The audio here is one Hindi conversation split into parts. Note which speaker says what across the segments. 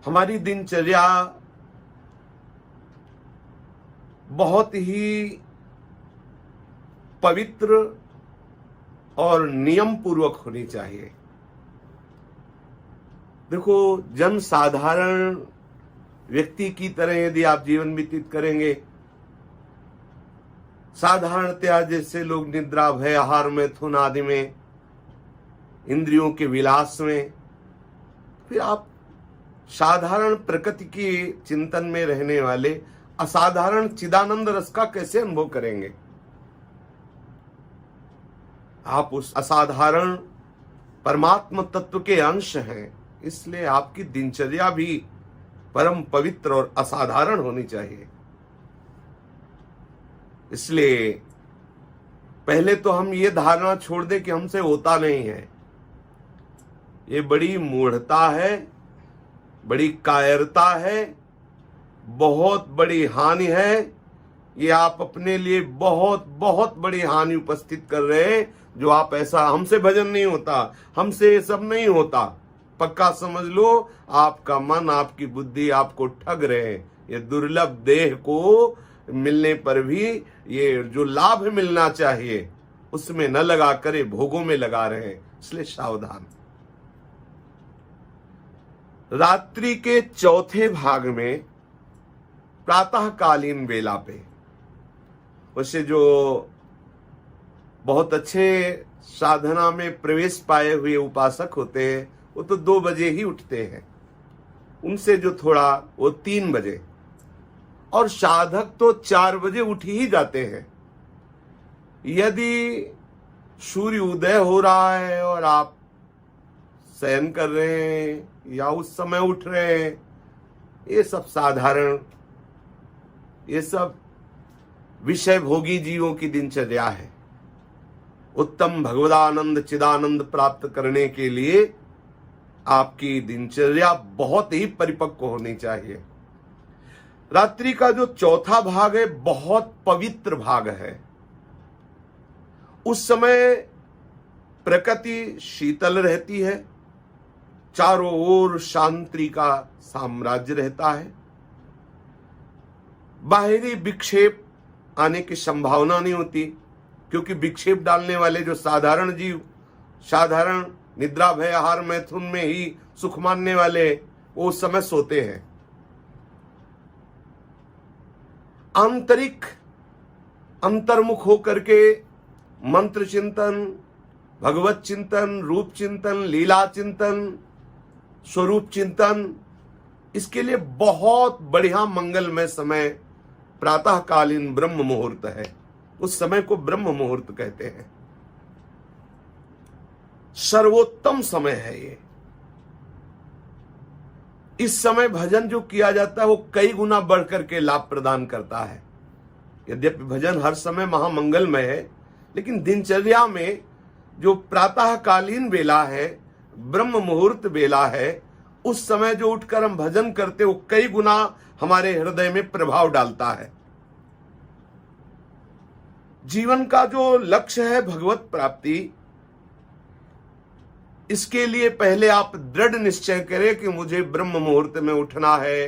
Speaker 1: हमारी दिनचर्या बहुत ही पवित्र और नियम पूर्वक होनी चाहिए। देखो, जन साधारण व्यक्ति की तरह यदि आप जीवन व्यतीत करेंगे, साधारणतया जैसे लोग निद्रा, भय, आहार, मैथुन आदि में, इंद्रियों के विलास में, फिर आप साधारण प्रकृति की चिंतन में रहने वाले असाधारण चिदानंद रस का कैसे अनुभव करेंगे? आप उस असाधारण परमात्मा तत्व के अंश हैं, इसलिए आपकी दिनचर्या भी परम पवित्र और असाधारण होनी चाहिए। इसलिए पहले तो हम ये धारणा छोड़ दें कि हमसे होता नहीं है। ये बड़ी मूढ़ता है, बड़ी कायरता है, बहुत बड़ी हानि है। ये आप अपने लिए बहुत बहुत बड़ी हानि उपस्थित कर रहे हैं। जो आप ऐसा, हमसे भजन नहीं होता, हमसे ये सब नहीं होता, पक्का समझ लो आपका मन, आपकी बुद्धि आपको ठग रहे हैं। ये दुर्लभ देह को मिलने पर भी ये जो लाभ मिलना चाहिए उसमें न लगा कर भोगों में लगा रहे हैं। इसलिए सावधान। रात्रि के चौथे भाग में प्रातःकालीन वेला पे, वैसे जो बहुत अच्छे साधना में प्रवेश पाए हुए उपासक होते हैं वो तो 2 बजे ही उठते हैं, उनसे जो थोड़ा वो 3 बजे, और साधक तो 4 बजे उठ ही जाते हैं। यदि सूर्य उदय हो रहा है और आप शयन कर रहे हैं या उस समय उठ रहे हैं, ये सब साधारण, ये सब विषय भोगी जीवों की दिनचर्या है। उत्तम भगवदानंद चिदानंद प्राप्त करने के लिए आपकी दिनचर्या बहुत ही परिपक्व होनी चाहिए। रात्रि का जो चौथा भाग है बहुत पवित्र भाग है। उस समय प्रकृति शीतल रहती है, चारों ओर शांति का साम्राज्य रहता है, बाहरी विक्षेप आने की संभावना नहीं होती, क्योंकि विक्षेप डालने वाले जो साधारण जीव, साधारण निद्रा, भय, आहार, मैथुन में ही सुख मानने वाले, वो उस समय सोते हैं। आंतरिक अंतर्मुख होकर के मंत्र चिंतन, भगवत चिंतन, रूप चिंतन, लीला चिंतन, स्वरूप चिंतन, इसके लिए बहुत बढ़िया मंगलमय समय प्रातःकालीन ब्रह्म मुहूर्त है। उस समय को ब्रह्म मुहूर्त कहते हैं। सर्वोत्तम समय है ये। इस समय भजन जो किया जाता है वो कई गुना बढ़कर के लाभ प्रदान करता है। यद्यपि भजन हर समय महामंगलमय है, लेकिन दिनचर्या में जो प्रातःकालीन वेला है, ब्रह्म मुहूर्त वेला है, उस समय जो उठकर हम भजन करते वो कई गुना हमारे हृदय में प्रभाव डालता है। जीवन का जो लक्ष्य है भगवत प्राप्ति, इसके लिए पहले आप दृढ़ निश्चय करें कि मुझे ब्रह्म मुहूर्त में उठना है,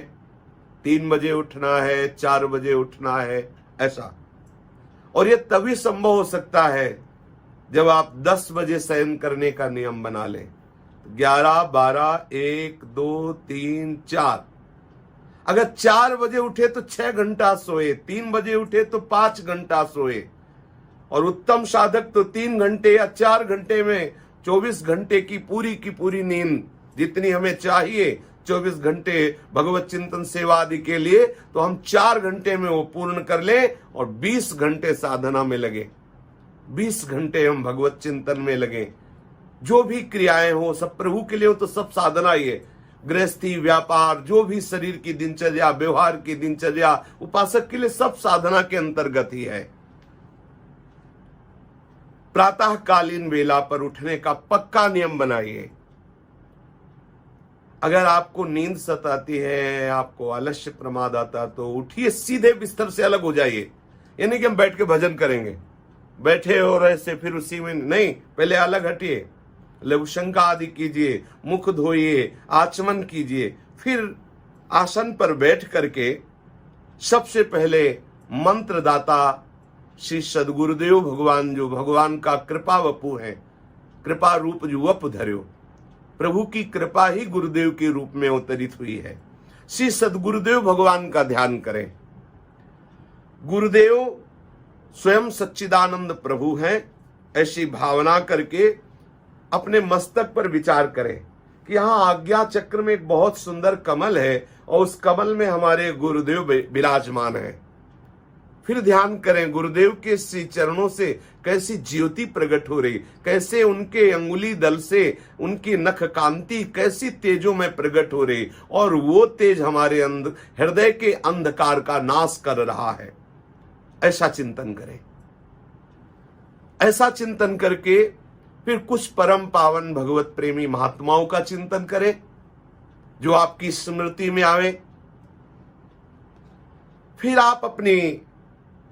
Speaker 1: 3 बजे उठना है, 4 बजे उठना है, ऐसा। और यह तभी संभव हो सकता है जब आप 10 बजे शयन करने का नियम बना लें। 11, 12, 1, 2, 3, 4। अगर 4 बजे उठे तो 6 घंटा सोए, 3 बजे उठे तो 5 घंटा सोए, और उत्तम साधक तो 3 घंटे या 4 घंटे में 24 घंटे की पूरी नींद जितनी हमें चाहिए 24 घंटे भगवत चिंतन सेवा आदि के लिए, तो हम 4 घंटे में वो पूर्ण कर ले और 20 घंटे साधना में लगे, 20 घंटे हम भगवत चिंतन में लगे। जो भी क्रियाएं हो सब प्रभु के लिए हो, तो सब साधना ही है। गृहस्थी, व्यापार, जो भी शरीर की दिनचर्या, व्यवहार की दिनचर्या, उपासक के लिए सब साधना के अंतर्गत ही है। प्रातःकालीन वेला पर उठने का पक्का नियम बनाइए। अगर आपको नींद सताती है, आपको आलस्य प्रमाद आता, तो उठिए, सीधे बिस्तर से अलग हो जाइए। यानी कि हम बैठ के भजन करेंगे, बैठे और ऐसे फिर उसी में नहीं, पहले अलग हटिए, लघु शंका आदि कीजिए, मुख धोइए, आचमन कीजिए, फिर आसन पर बैठ करके सबसे पहले मंत्रदाता श्री सदगुरुदेव भगवान, जो भगवान का कृपा वपु है, कृपा रूप जो वप धर्यो, प्रभु की कृपा ही गुरुदेव के रूप में अवतरित हुई है, श्री सदगुरुदेव भगवान का ध्यान करें। गुरुदेव स्वयं सच्चिदानंद प्रभु हैं, ऐसी भावना करके अपने मस्तक पर विचार करें कि यहाँ आज्ञा चक्र में एक बहुत सुंदर कमल है और उस कमल में हमारे गुरुदेव विराजमान है। फिर ध्यान करें गुरुदेव के श्री चरणों से कैसी ज्योति प्रकट हो रही, कैसे उनके अंगुली दल से उनकी नख कांति कैसी तेजों में प्रकट हो रही, और वो तेज हमारे हृदय के अंधकार का नाश कर रहा है। ऐसा चिंतन करें। ऐसा चिंतन करके फिर कुछ परम पावन भगवत प्रेमी महात्माओं का चिंतन करें जो आपकी स्मृति में आवे। फिर आप अपनी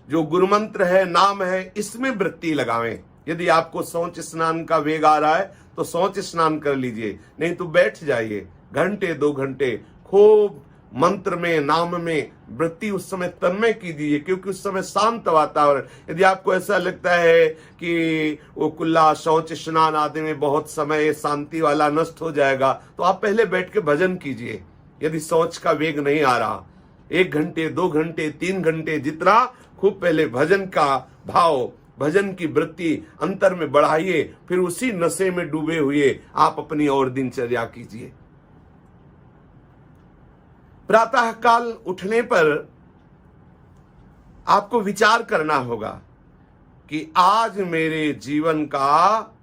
Speaker 1: जो गुरु मंत्र है, नाम है, इसमें वृत्ति लगावें। यदि आपको शौच स्नान का वेग आ रहा है तो शौच स्नान कर लीजिए, नहीं तो बैठ जाइए घंटे 2 घंटे खूब मंत्र में, नाम में वृत्ति उस समय तन्मय कीजिए, क्योंकि उस समय शांत वातावरण। यदि आपको ऐसा लगता है कि वो कुल्ला शौच स्नान आदि में बहुत समय शांति वाला नष्ट हो जाएगा, तो आप पहले बैठ के भजन कीजिए। यदि शौच का वेग नहीं आ रहा, 1 घंटे 2 घंटे 3 घंटे जितना, खूब पहले भजन का भाव, भजन की वृत्ति अंतर में बढ़ाइए, फिर उसी नशे में डूबे हुए आप अपनी और दिनचर्या कीजिए। प्रातः काल उठने पर आपको विचार करना होगा कि आज मेरे जीवन का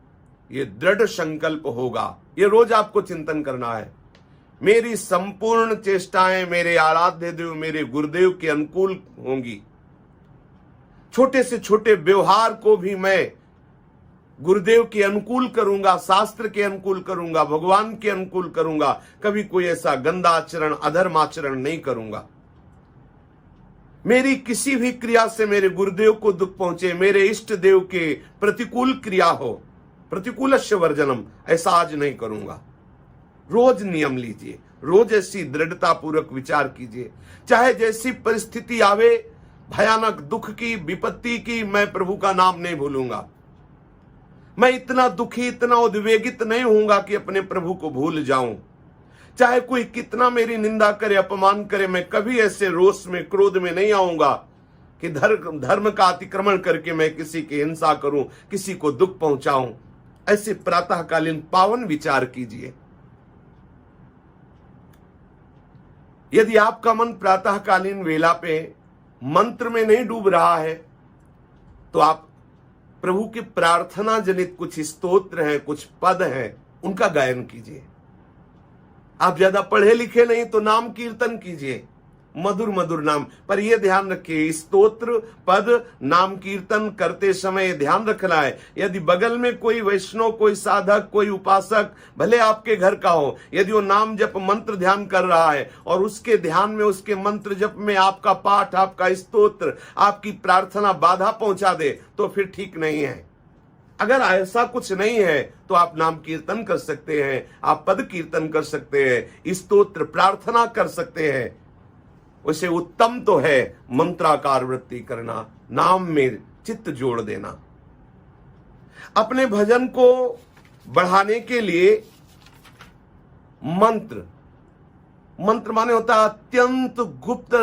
Speaker 1: ये दृढ़ संकल्प होगा। ये रोज आपको चिंतन करना है। मेरी संपूर्ण चेष्टाएं मेरे आराध्य देव, मेरे गुरुदेव के अनुकूल होंगी। छोटे से छोटे व्यवहार को भी मैं गुरुदेव के अनुकूल करूंगा, शास्त्र के अनुकूल करूंगा, भगवान के अनुकूल करूंगा। कभी कोई ऐसा गंदा आचरण, अधर्म आचरण नहीं करूंगा। मेरी किसी भी क्रिया से मेरे गुरुदेव को दुख पहुंचे, मेरे इष्ट देव के प्रतिकूल क्रिया हो, प्रतिकूलस्य वर्जनम, ऐसा आज नहीं करूंगा। रोज नियम लीजिए, रोज ऐसी दृढ़ता पूर्वक विचार कीजिए। चाहे जैसी परिस्थिति आवे, भयानक दुख की, विपत्ति की, मैं प्रभु का नाम नहीं भूलूंगा। मैं इतना दुखी, इतना उद्वेगित नहीं होऊंगा कि अपने प्रभु को भूल जाऊं। चाहे कोई कितना मेरी निंदा करे, अपमान करे, मैं कभी ऐसे रोष में, क्रोध में नहीं आऊंगा कि धर्म का अतिक्रमण करके मैं किसी की हिंसा करूं, किसी को दुख पहुंचाऊं। ऐसे प्रातःकालीन पावन विचार कीजिए। यदि आपका मन प्रातःकालीन वेला पे मंत्र में नहीं डूब रहा है, तो आप प्रभु के प्रार्थना जनित कुछ स्तोत्र हैं, कुछ पद हैं, उनका गायन कीजिए। आप ज्यादा पढ़े लिखे नहीं तो नाम कीर्तन कीजिए, मधुर मधुर नाम। पर यह ध्यान रखिए, स्तोत्र पद नाम कीर्तन करते समय ध्यान रखना है, यदि बगल में कोई वैष्णव, कोई साधक, कोई उपासक, भले आपके घर का हो, यदि वो नाम जप मंत्र ध्यान कर रहा है और उसके ध्यान में, उसके मंत्र जप में आपका पाठ, आपका स्तोत्र, आपकी प्रार्थना बाधा पहुंचा दे, तो फिर ठीक नहीं है। अगर ऐसा कुछ नहीं है तो आप नाम कीर्तन कर सकते हैं, आप पद कीर्तन कर सकते हैं, स्तोत्र प्रार्थना कर सकते हैं। उसे उत्तम तो है मंत्राकार वृत्ति करना, नाम में चित्त जोड़ देना। अपने भजन को बढ़ाने के लिए मंत्र माने होता है अत्यंत गुप्त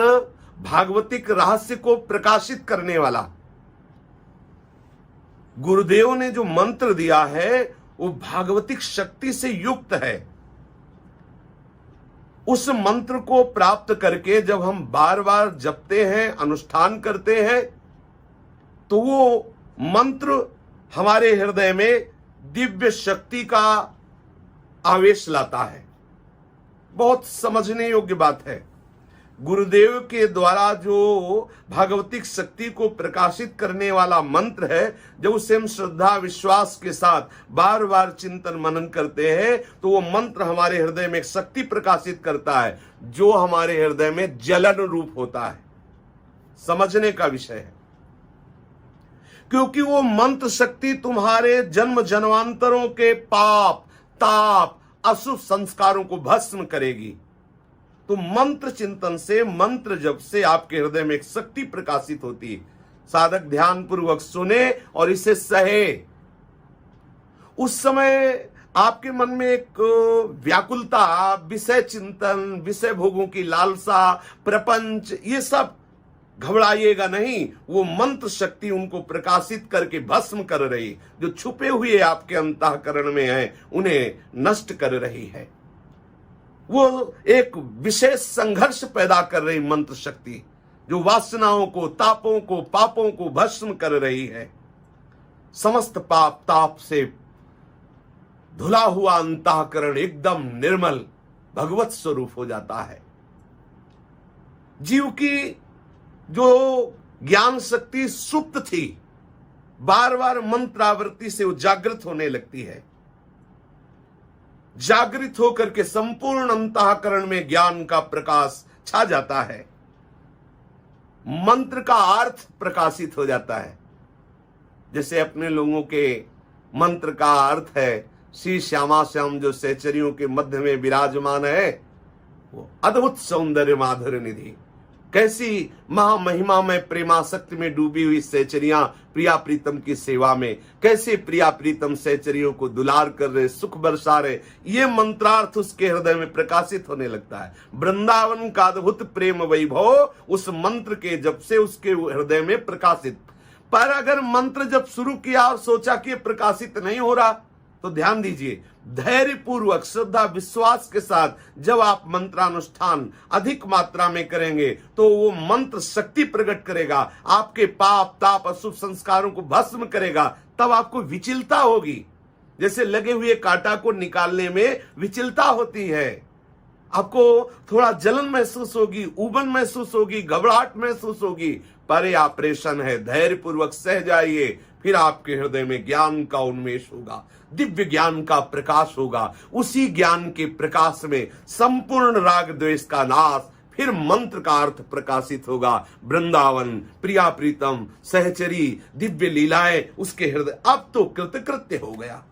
Speaker 1: भागवतिक रहस्य को प्रकाशित करने वाला। गुरुदेव ने जो मंत्र दिया है वो भागवतिक शक्ति से युक्त है। उस मंत्र को प्राप्त करके जब हम बार बार जपते हैं, अनुष्ठान करते हैं, तो वो मंत्र हमारे हृदय में दिव्य शक्ति का आवेश लाता है। बहुत समझने योग्य बात है। गुरुदेव के द्वारा जो भागवतिक शक्ति को प्रकाशित करने वाला मंत्र है, जब उसे हम श्रद्धा विश्वास के साथ बार बार चिंतन मनन करते हैं, तो वो मंत्र हमारे हृदय में एक शक्ति प्रकाशित करता है जो हमारे हृदय में जलन रूप होता है। समझने का विषय है, क्योंकि वो मंत्र शक्ति तुम्हारे जन्म जन्मांतरों के पाप, ताप, अशुभ संस्कारों को भस्म करेगी। तो मंत्र चिंतन से, मंत्र जप से आपके हृदय में एक शक्ति प्रकाशित होती है। साधक ध्यान पूर्वक सुने और इसे सहे। उस समय आपके मन में एक व्याकुलता, विषय चिंतन, विषय भोगों की लालसा, प्रपंच, ये सब घबराइएगा नहीं। वो मंत्र शक्ति उनको प्रकाशित करके भस्म कर रही, जो छुपे हुए आपके अंतःकरण में है उन्हें नष्ट कर रही है। वो एक विशेष संघर्ष पैदा कर रही मंत्र शक्ति, जो वासनाओं को, तापों को, पापों को भस्म कर रही है। समस्त पाप ताप से धुला हुआ अंतःकरण एकदम निर्मल भगवत स्वरूप हो जाता है। जीव की जो ज्ञान शक्ति सुप्त थी, बार बार मंत्रावृत्ति से वो जागृत होने लगती है। जागृत होकर के संपूर्ण अंतःकरण में ज्ञान का प्रकाश छा जाता है। मंत्र का अर्थ प्रकाशित हो जाता है। जैसे अपने लोगों के मंत्र का अर्थ है, श्री श्यामा श्याम जो सहचरियों के मध्य में विराजमान है, वो अद्भुत सौंदर्य माधुर्य निधि। कैसी महामहिमा में प्रेमासक्ति में डूबी हुई सहचरियां प्रिया प्रीतम की सेवा में, कैसे प्रिया प्रीतम सहचरियों को दुलार कर रहे, सुख बरसा रहे, ये मंत्रार्थ उसके हृदय में प्रकाशित होने लगता है। वृंदावन का अद्भुत प्रेम वैभव उस मंत्र के जप से उसके हृदय में प्रकाशित। पर अगर मंत्र जब शुरू किया और सोचा कि प्रकाशित नहीं हो रहा, तो ध्यान दीजिए, धैर्य पूर्वक, श्रद्धा, विश्वास के साथ जब आप मंत्रानुष्ठान अधिक मात्रा में करेंगे तो वो मंत्र शक्ति प्रकट करेगा, आपके पाप ताप अशुभ संस्कारों को भस्म करेगा। तब आपको विचलता होगी, जैसे लगे हुए कांटा को निकालने में विचलता होती है। आपको थोड़ा जलन महसूस होगी, उबन महसूस होगी, घबराहट महसूस होगी, पर यह ऑपरेशन है। धैर्य पूर्वक सह जाइए, फिर आपके हृदय में ज्ञान का उन्मेष होगा, दिव्य ज्ञान का प्रकाश होगा। उसी ज्ञान के प्रकाश में संपूर्ण राग द्वेष का नाश, फिर मंत्र का अर्थ प्रकाशित होगा। वृंदावन, प्रिया प्रीतम, सहचरी, दिव्य लीलाएं उसके हृदय। अब तो कृतकृत्य हो गया।